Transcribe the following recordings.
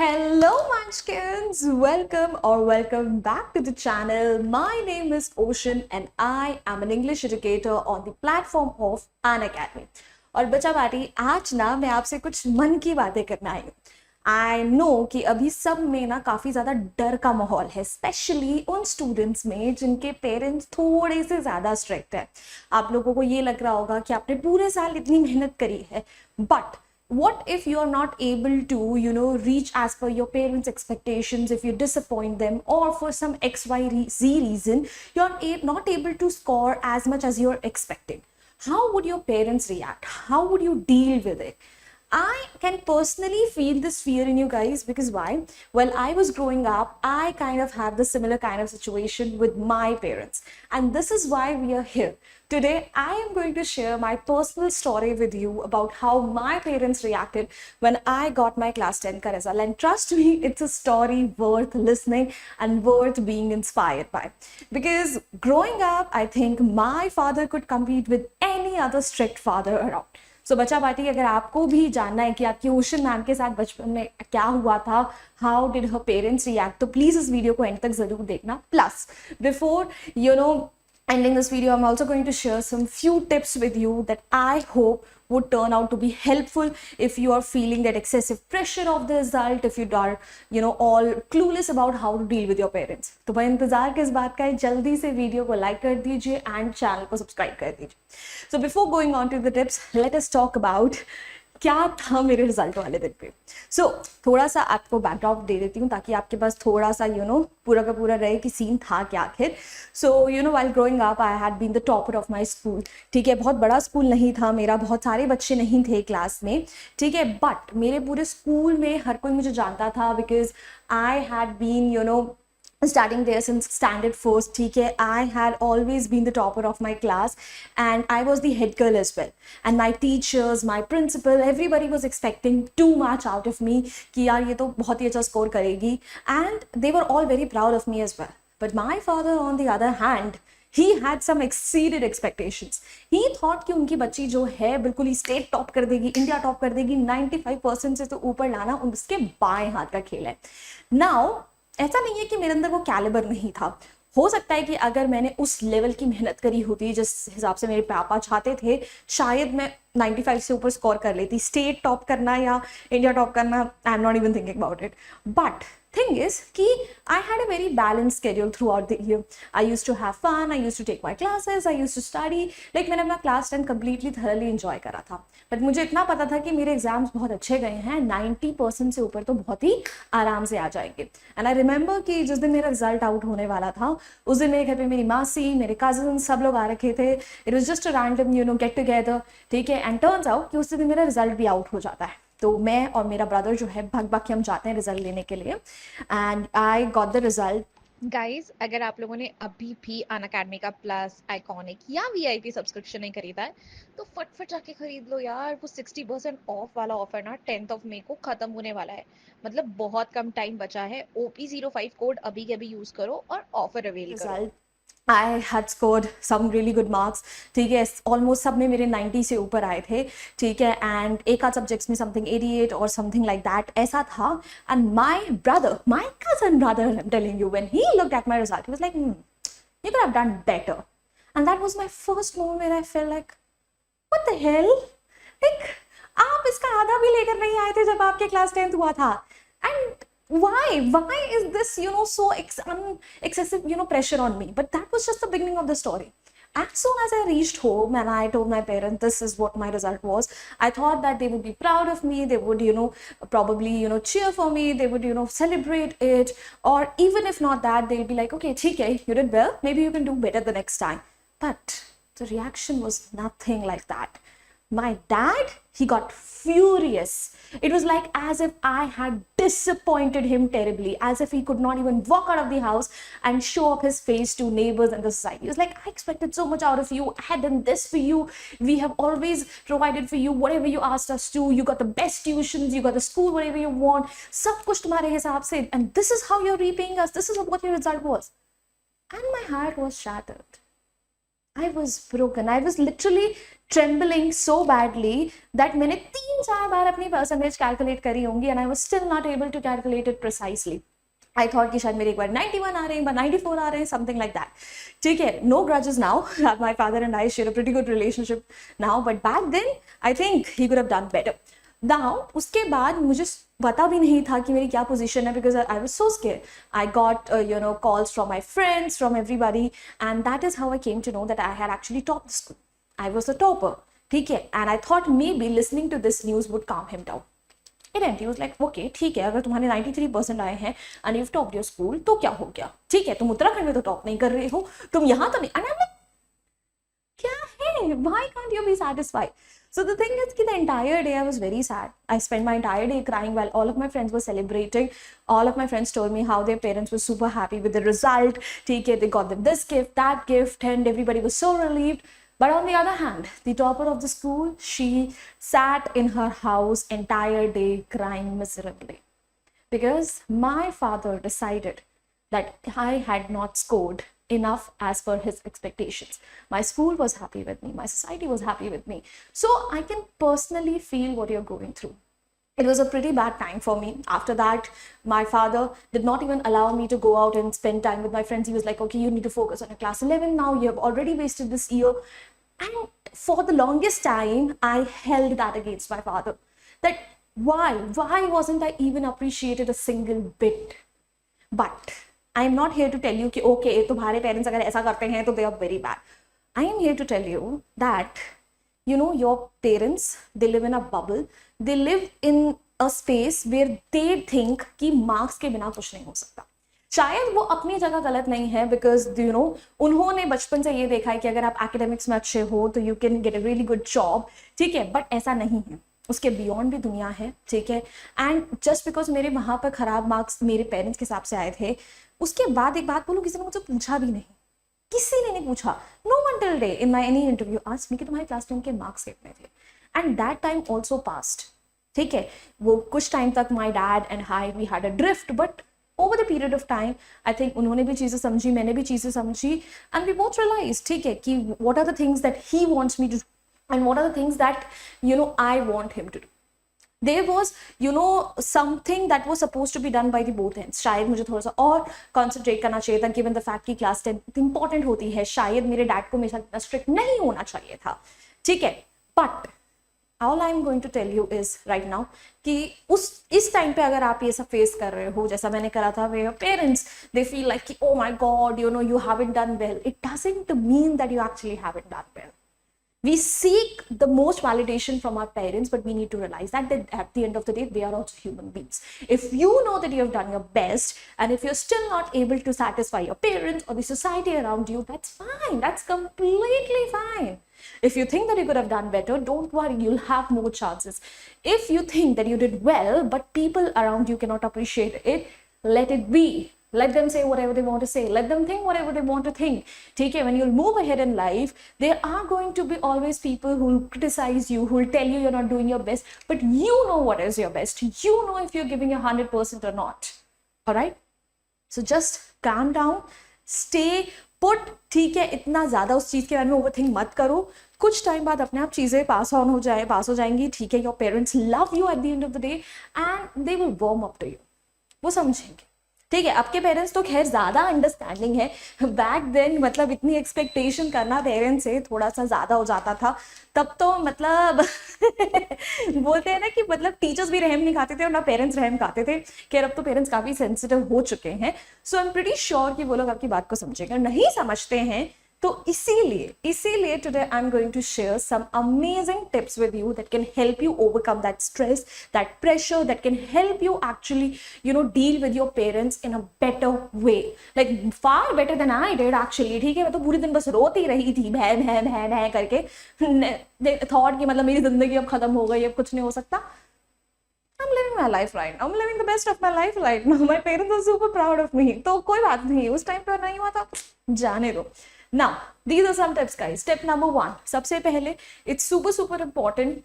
Hello Munchkins, welcome back to the channel. My name is Ocean and I am an English educator on the platform of Unacademy. और बच्चा बाटी आज ना मैं आपसे कुछ मन की बातें करना आई हूँ. आई नो कि अभी सब में ना काफ़ी ज़्यादा डर का माहौल है, स्पेशली उन स्टूडेंट्स में जिनके पेरेंट्स थोड़े से ज़्यादा स्ट्रिक्ट है. आप लोगों को ये लग रहा होगा कि आपने पूरे साल इतनी मेहनत करी है, but what if you're not able to reach as per your parents expectations, if you disappoint them, or for some xyz reason you're not able to score as much as you're expecting? How would your parents react? How would you deal with it? I can personally feel this fear in you guys, because why? Well, I was growing up, I kind of had the similar kind of situation with my parents, and this is why we are here. Today, I am going to share my personal story with you about how my parents reacted when I got my class 10 ka result. And trust me, it's a story worth listening and worth being inspired by. Because growing up, I think my father could compete with any other strict father around. सो बच्चा बाटी, अगर आपको भी जानना है कि आपकी ocean ma'am के साथ बचपन में क्या हुआ था, how did her parents react, तो प्लीज इस वीडियो को एंड तक जरूर देखना. Plus before ending this video, I'm also going to share some few tips with you that I hope would turn out to be helpful if you are feeling that excessive pressure of the result, if you are all clueless about how to deal with your parents. तो भाई इंतजार किस बात का है, जल्दी से video को लाइक कर दीजिए एंड चैनल को सब्सक्राइब कर दीजिए. So before going on to the tips, let us talk about क्या था मेरे रिजल्ट वाले दिन पे. सो थोड़ा सा आपको बैकड्रॉप दे देती हूँ ताकि आपके पास थोड़ा सा पूरा का पूरा रहे कि सीन था क्या आखिर. So while growing up I had been the topper of my school. ठीक है, बहुत बड़ा स्कूल नहीं था मेरा, बहुत सारे बच्चे नहीं थे क्लास में. ठीक है, बट मेरे पूरे स्कूल में हर कोई मुझे जानता था, because I had been starting there since standard first. ठीक है, I had always been the topper of my class and I was the head girl as well, and my teachers, my principal, everybody was expecting too much out of me कि यार ये तो बहुत ही अच्छा score करेगी, and they were all very proud of me as well. But my father on the other hand, he had some exceeded expectations. He thought कि उनकी बच्ची जो है बिल्कुल ही स्टेट टॉप कर देगी, इंडिया टॉप कर देगी, 95% से तो ऊपर लाना उसके बाएं हाथ का खेल है. Now ऐसा नहीं है कि मेरे अंदर वो कैलिबर नहीं था. हो सकता है कि अगर मैंने उस लेवल की मेहनत करी होती जिस हिसाब से मेरे पापा चाहते थे, शायद मैं 95 से ऊपर स्कोर कर लेती. स्टेट टॉप करना या इंडिया टॉप करना, आई am not even thinking about it. But thing is कि I had a very balanced schedule throughout the year. I used to have fun, I used to take my classes, I used to study. Like मैंने अपना class 10 completely thoroughly enjoy करा था. But मुझे इतना पता था कि मेरे एग्जाम्स बहुत अच्छे गए हैं, 90% से ऊपर तो बहुत ही आराम से आ जाएंगे. And I remember कि जिस दिन मेरा रिजल्ट आउट होने वाला था, उस दिन मेरे घर पे मेरी मासी, मेरे कजन सब लोग आ रखे थे. It was just a random get together. ठीक है, and turns out कि उस दिन मेरा रिजल्ट भी आउट हो जाता है. तो मैं और मेरा ब्रदर जो है भाग भाग के हम जाते हैं रिजल्ट लेने के लिए, and I got the result. Guys, अगर आप लोगों ने अभी भी अनअकैडमी का प्लस, आइकॉनिक या वीआईपी सब्सक्रिप्शन नहीं खरीदा है तो फटफट जाके खरीद लो यार. वो 60% ऑफ वाला ऑफर ना 10th ऑफ मई को खत्म होने वाला है. मतलब बहुत कम टाइम बचा है. OP05 कोड अभी के अभी यूज करो और ऑफर अवेल करो. I had scored some really good marks. ठीक है, ऑलमोस्ट सब में मेरे 90 से ऊपर आए थे. ठीक है, एंड एक आध सब्जेक्ट्स में समथिंग 88 और समथिंग लाइक दैट ऐसा था. And my brother, my cousin brother, I am telling you, when he looked at my result, he was like, you could have done better. And that was my first moment where I felt like, what the hell? Like, आप इसका आधा भी लेकर नहीं आए थे जब आपके क्लास 10th हुआ था. And why is this so excessive pressure on me? But that was just the beginning of the story. As soon as I reached home and I told my parents this is what my result was, I thought that they would be proud of me. They would probably cheer for me. They would celebrate it, or even if not that, they'll be like, okay, ठीक है, you did well, maybe you can do better the next time. But the reaction was nothing like that. My dad, he got furious. It was like as if I had disappointed him terribly, as if he could not even walk out of the house and show up his face to neighbors and the society. He was like, I expected so much out of you. I had done this for you. We have always provided for you whatever you asked us to. You got the best tuitions. You got the school, whatever you want. सब कुछ तुम्हारे हिसाब से. And this is how you're repaying us. This is what your result was. And my heart was shattered. I was broken. I was literally trembling so badly that मैंने 3-4 बार अपनी percentage calculate करी होंगी and I was still not able to calculate it precisely. I thought कि शायद मेरे एक बार 91 आ रहे हैं, एक बार 94 आ रहे हैं, something like that. ठीक है, no grudges now. My father and I share a pretty good relationship now, but back then I think he could have done better. Now उसके बाद मुझे पता भी नहीं था कि मेरी क्या पोजीशन है, because I was so scared. I got calls from my friends, from everybody, and that is how I came to know that I had actually topped the school. I was the topper. ठीक है, and I thought maybe listening to this news would calm him down. It didn't. He was like, okay, ठीक है, अगर तुम्हारे 93% आए हैं and you've topped your school, तो क्या हो गया? ठीक है, तुम उत्तराखंड में तो टॉप नहीं कर रहे हो, तुम यहाँ तो नहीं. And I'm like, क्या है? Why can't you be satisfied? So the thing is, the entire day I was very sad. I spent my entire day crying while all of my friends were celebrating. All of my friends told me how their parents were super happy with the result. Okay, they got them this gift, that gift, and everybody was so relieved. But on the other hand, the topper of the school, she sat in her house entire day crying miserably. Because my father decided that I had not scored enough as per his expectations. My school was happy with me, my society was happy with me. So I can personally feel what you're going through. It was a pretty bad time for me. After that, my father did not even allow me to go out and spend time with my friends. He was like, okay, you need to focus on your class 11 now. You have already wasted this year. And for the longest time, I held that against my father. That why wasn't I even appreciated a single bit? But I am not here to tell you कि okay, तुम्हारे parents अगर ऐसा करते हैं तो they are very bad. I am here to tell you that your parents, they live in a bubble. They live in a space where they think कि marks के बिना कुछ नहीं हो सकता. शायद वो अपनी जगह गलत नहीं है, बिकॉज उन्होंने बचपन से ये देखा है कि अगर आप एकेडमिक्स में अच्छे हो तो you can get a really good job. ठीक है, बट ऐसा नहीं है, उसके बियॉन्ड भी दुनिया है. ठीक है, एंड जस्ट बिकॉज मेरे वहाँ पर खराब मार्क्स मेरे पेरेंट्स के हिसाब से आए थे, उसके बाद एक बात बोलूँ, किसी ने मुझसे पूछा भी नहीं, किसी ने नहीं पूछा. No one till day in my any interview asked me कि तुम्हारे क्लास 10 के मार्क्स कितने थे. And that time also past. ठीक है, वो कुछ टाइम तक my dad and I we had a drift, but over the period of time, I think उन्होंने भी चीज़ें समझी, मैंने भी चीज़ें समझी, and we both realized, ठीक है, कि what are the things that he wants me to do and what are the things that I want him to do. There was something that was supposed to be done by the both ends. शायद मुझे थोड़ा सा और concentrate करना चाहिए था, given the fact कि class 10 important होती है. शायद मेरे डैड को मेरे साथ इतना strict नहीं होना चाहिए था. ठीक है, but all I'm going to tell you is right now कि इस टाइम पे अगर आप ये सब फेस कर रहे हो जैसा मैंने करा था, where your parents they feel like कि oh my god you haven't done well, it doesn't mean that you actually haven't done well. We seek the most validation from our parents, but we need to realize that at the end of the day, they are also human beings. If you know that you have done your best, and if you're still not able to satisfy your parents or the society around you, that's fine. That's completely fine. If you think that you could have done better, don't worry, you'll have more chances. If you think that you did well, but people around you cannot appreciate it, let it be. Let them say whatever they want to say. Let them think whatever they want to think. Take care. When you'll move ahead in life, there are going to be always people who will criticize you, who will tell you you're not doing your best, but you know what is your best. You know if you're giving your 100% or not. All right? So just calm down, stay put. ठीक है, इतना ज़्यादा उस चीज़ के बारे में overthink मत करो. कुछ टाइम बाद अपने आप चीज़ें पास हो जाएंगी. ठीक है, your parents love you at the end of the day and they will warm up to you. वो समझेंगे. ठीक है, आपके पेरेंट्स तो खैर ज़्यादा अंडरस्टैंडिंग है. बैक देन मतलब इतनी एक्सपेक्टेशन करना पेरेंट्स से थोड़ा सा ज़्यादा हो जाता था. तब तो मतलब बोलते हैं ना कि मतलब टीचर्स भी रहम नहीं खाते थे और ना पेरेंट्स रहम खाते थे. खैर अब तो पेरेंट्स काफ़ी सेंसिटिव हो चुके हैं. सो आई एम प्रीटी श्योर कि वो लोग आपकी बात को समझेंगे. नहीं समझते हैं तो इसीलिए today I'm going to share some amazing tips with you that can help you overcome that stress, that pressure, that can help you actually deal with your parents in a better way, like far better than I did actually. ठीक है, मैं तो पूरे दिन बस रोती रही थी भै करके. थॉट कि मतलब मेरी जिंदगी अब खत्म हो गई, अब कुछ नहीं हो सकता. I'm living my life right now. I'm living the best of my life right now. My parents are super proud of me. तो कोई बात नहीं, उस टाइम पर नहीं हुआ था, जाने दो. Now, these are some tips, guys. Tip number 1. सबसे पहले, it's super important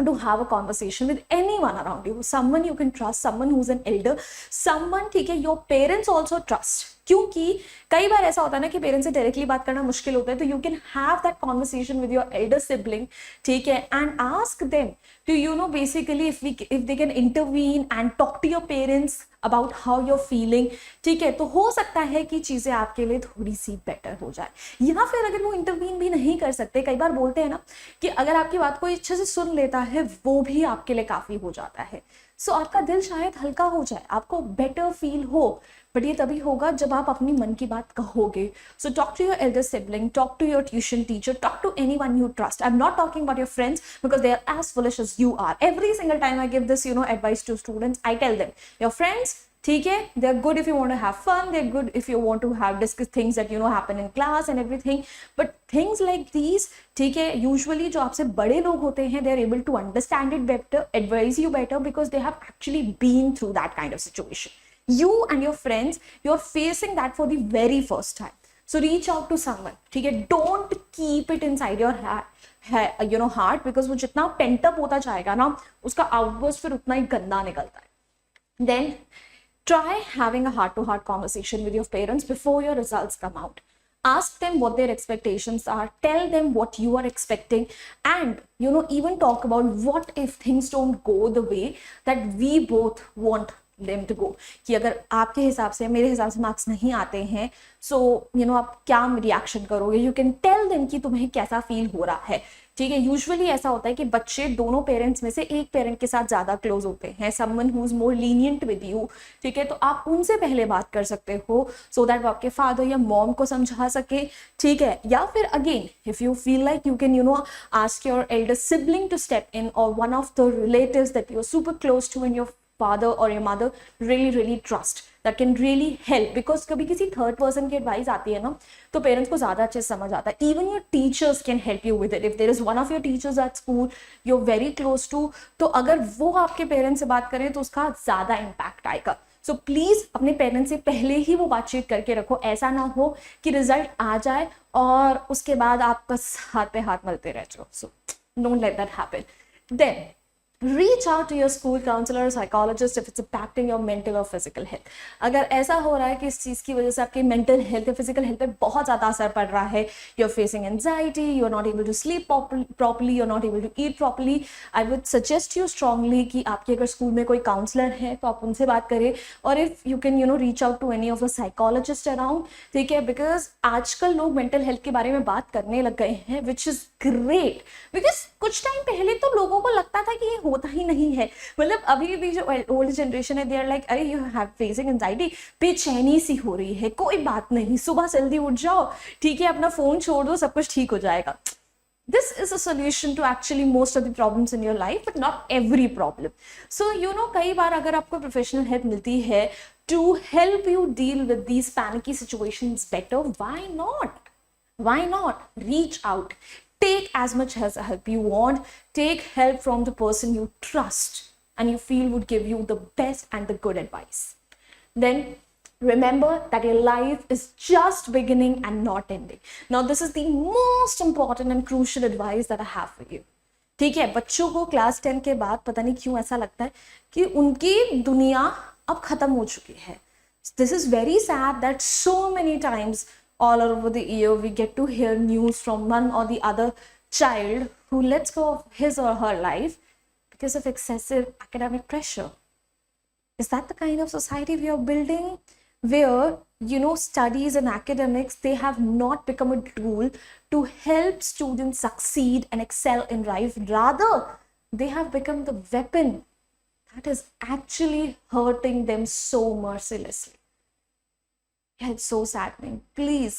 to have a conversation with anyone around you. Someone you can trust, someone who's an elder, someone, ठीक है, your parents also trust. क्योंकि कई बार ऐसा होता है ना कि पेरेंट्स से डायरेक्टली बात करना मुश्किल होता है, तो you can have that conversation with your elder sibling, ठीक है, and ask them to basically if they can intervene and talk to your parents about how you're feeling, ठीक है, तो हो सकता है कि चीज़ें आपके लिए थोड़ी सी बेटर हो जाए। या फिर अगर वो इंटरवीन भी नहीं कर सकते, कई बार बोलते हैं ना कि अगर आपकी बात कोई अच्छे से सुन लेता है वो भी आपके लिए काफ़ी हो जाता है। सो आपका दिल शायद हल्का हो जाए, आपको बेटर फील हो, बट ये तभी होगा जब आप अपनी मन की बात कहोगे। So talk to your elder sibling, talk to your tuition teacher, talk to anyone you trust. I am not talking about your friends because they are as foolish as you are. Every single time I give this advice to students, I tell them your friends, ठीक है, they are good if you want to have fun, they are good if you want to have discuss things that happen in class and everything, but things like these, ठीक है, usually जो आपसे बड़े लोग होते हैं they are able to understand it better, advice you better because they have actually been through that kind of situation. You and your friends, you're facing that for the very first time. So reach out to someone, ठीक है, don't keep it inside your heart, because वो जितना pent up होता जाएगा ना उसका outburst फिर उतना ही गंदा निकलता है. Then try having a heart-to-heart conversation with your parents before your results come out. Ask them what their expectations are, tell them what you are expecting, and even talk about what if things don't go the way that we both want them to go. कि अगर आपके हिसाब से, मेरे हिसाब से marks नहीं आते हैं, सो आप क्या रिएक्शन करोगे. यू कैन टेल देम कि तुम्हें कैसा फील हो रहा है, ठीक है. यूजुअली ऐसा होता है कि बच्चे दोनों पेरेंट्स में से एक पेरेंट के साथ ज्यादा क्लोज होते हैं, someone who is more lenient with you, ठीक है, तो आप उनसे पहले बात कर सकते हो सो दैट वो आपके फादर या मॉम को समझा सके, ठीक है. या फिर again if you feel like you can ask your elder sibling to step in, or one of the relatives that you are super close to in your father or your mother really trust, that can really help, because कभी किसी third person की advice आती है ना तो parents को ज्यादा अच्छे से समझ आता है. Even your teachers can help you with it. If there is one of your teachers at school you are very close to, तो अगर वो आपके पेरेंट्स से बात करें तो उसका ज्यादा इम्पैक्ट आएगा. सो प्लीज अपने पेरेंट्स से पहले ही वो बातचीत करके रखो. ऐसा ना हो कि रिजल्ट आ जाए और उसके बाद आप बस हाथ पे हाथ मलते रह जाओ. So don't let that happen. Then reach out to your school counselor or psychologist if it's impacting your mental or physical health. अगर ऐसा हो रहा है कि इस चीज़ की वजह से आपकी mental health या physical health पे बहुत ज़्यादा असर पड़ रहा है, you're facing anxiety, you're not able to sleep properly, you're not able to eat properly, I would suggest you strongly कि आपके अगर स्कूल में कोई काउंसलर है तो आप उनसे बात करें, और if you can reach out to any of the psychologists around, ठीक है, because आजकल लोग mental health के बारे में बात करने लग गए हैं, which is great, because कुछ टाइम पहले तो लोगों को लगता था कि ये होता ही नहीं है. मतलब अभी भी जो ओल्ड जनरेशन है दे आर लाइक, अरे यू हैव फेसिंग एंजाइटी, बेचैनी सी हो रही है, कोई बात नहीं, सुबह जल्दी उठ जाओ, ठीक है, अपना फोन छोड़ दो, सब कुछ ठीक हो जाएगा. This is a solution to actually most of the problems in your life, but not every problem. So कई बार अगर आपको प्रोफेशनल हेल्प मिलती है to help you deal with these panicky situations better, why not reach out. Take as much help you want. Take help from the person you trust and you feel would give you the best and the good advice. Then remember that your life is just beginning and not ending. Now this is the most important and crucial advice that I have for you. ठीक है, bachcho ko class 10 के बाद पता नहीं क्यों ऐसा लगता है कि उनकी दुनिया अब खत्म हो चुकी है. This is very sad that so many times all over the year we get to hear news from one or the other child who lets go of his or her life because of excessive academic pressure. Is that the kind of society we are building, where studies and academics, they have not become a tool to help students succeed and excel in life, rather they have become the weapon that is actually hurting them so mercilessly. It's so saddening. Please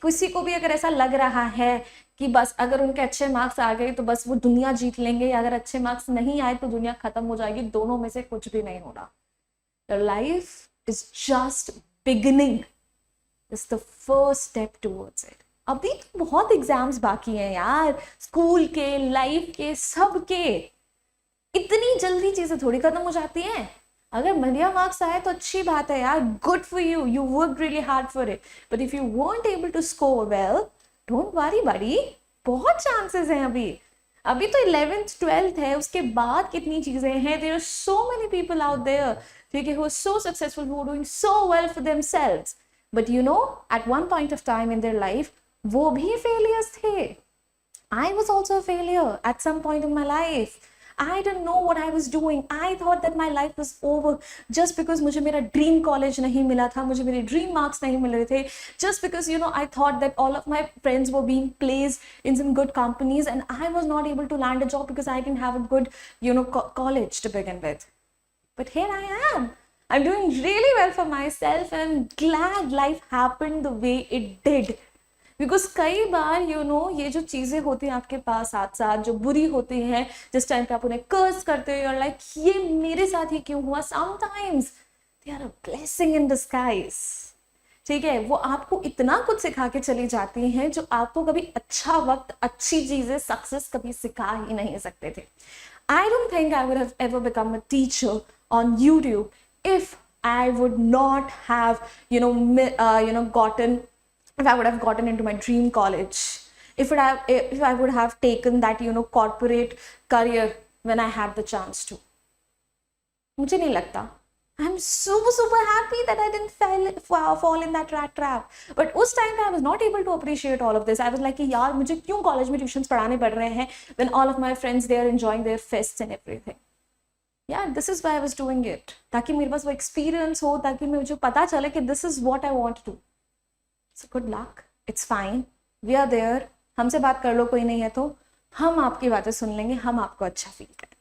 किसी को भी अगर ऐसा लग रहा है कि बस अगर उनके अच्छे मार्क्स आ गए तो बस वो दुनिया जीत लेंगे, या अगर अच्छे मार्क्स नहीं आए तो दुनिया खत्म हो जाएगी, दोनों में से कुछ भी नहीं हो रहा. Your life is just beginning. It's the first step towards it. अभी तो बहुत एग्जाम्स बाकी हैं यार, स्कूल के, लाइफ के, सब के. इतनी जल्दी चीजें थोड़ी खत्म हो जाती हैं. अगर बढ़िया मार्क्स आए तो अच्छी बात है यार, good for you, you work really hard for it. But if you weren't able to score well, don't worry buddy, बहुत चांसेस हैं. अभी तो 11th 12th है, उसके बाद कितनी चीजें हैं. There are so many people out there, ठीक है, who are so successful, who are doing so well for themselves. But you know at one point of time in their life वो भी फेलियर्स थे. I was also a failure at some point in my life. I didn't know what I was doing. I thought that my life was over just because मुझे मेरा dream college नहीं मिला था, मुझे मेरे dream marks नहीं मिल रहे थे. Just because I thought that all of my friends were being placed in some good companies and I was not able to land a job because I didn't have a good college to begin with. But here I am. I'm doing really well for myself and I'm glad life happened the way it did. Because कई बार ये जो चीज़ें होती हैं आपके पास साथ साथ जो बुरी होती हैं, जिस टाइम पे आप उन्हें कर्स करते हो, लाइक ये मेरे साथ ही क्यों हुआ, sometimes they are a blessing in disguise. ठीक है, वो आपको इतना कुछ सिखा के चली जाती हैं जो आपको कभी अच्छा वक्त, अच्छी चीज़ें, सक्सेस कभी सिखा ही नहीं सकते थे. I don't think I would have ever become a teacher on YouTube if I would not have, if I would have gotten into my dream college, if I would have taken that, corporate career when I had the chance to. मुझे नहीं लगता. I'm super happy that I didn't fall in that rat trap. But उस time पे I was not able to appreciate all of this. I was like कि यार मुझे क्यों college में tuitions पढ़ाने पड़ रहे हैं when all of my friends they are enjoying their fests and everything. Yeah, this is why I was doing it. ताकि मेरे पास वो experience हो, ताकि मुझे पता चले कि this is what I want to do. So good luck. It's fine. We are there. हमसे बात कर लो, कोई नहीं है तो हम आपकी बातें सुन लेंगे, हम आपको अच्छा फील करेंगे.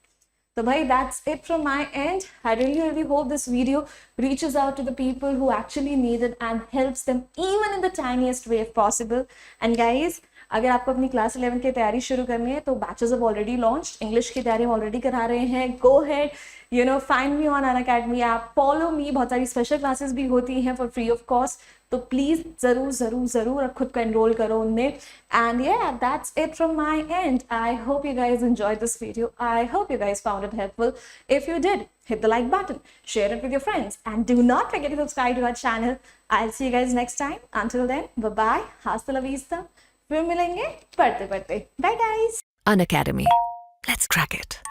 So bhai, that's it from my end. I really hope this video reaches out to the people who actually need it and helps them even in the tiniest way if possible. And guys, अगर आपको अपनी class 11 की तैयारी शुरू करनी है तो batches have already launched. English की तैयारी हम ऑलरेडी करा रहे हैं. Go ahead, find me on Unacademy app. Follow me. बहुत सारी स्पेशल क्लासेस भी होती हैं for free of cost. तो प्लीज़ ज़रूर खुद को एनरोल करो उनमें. And yeah, that's it from my end. I hope you guys enjoyed this video. I hope you guys found it helpful. If you did, hit the like button, share it with your friends, and do not forget to subscribe to our channel. I'll see you guys next time. Until then, bye-bye. Hasta la vista. फिर मिलेंगे पढ़ते पढ़ते. Bye guys. Unacademy. Let's crack it.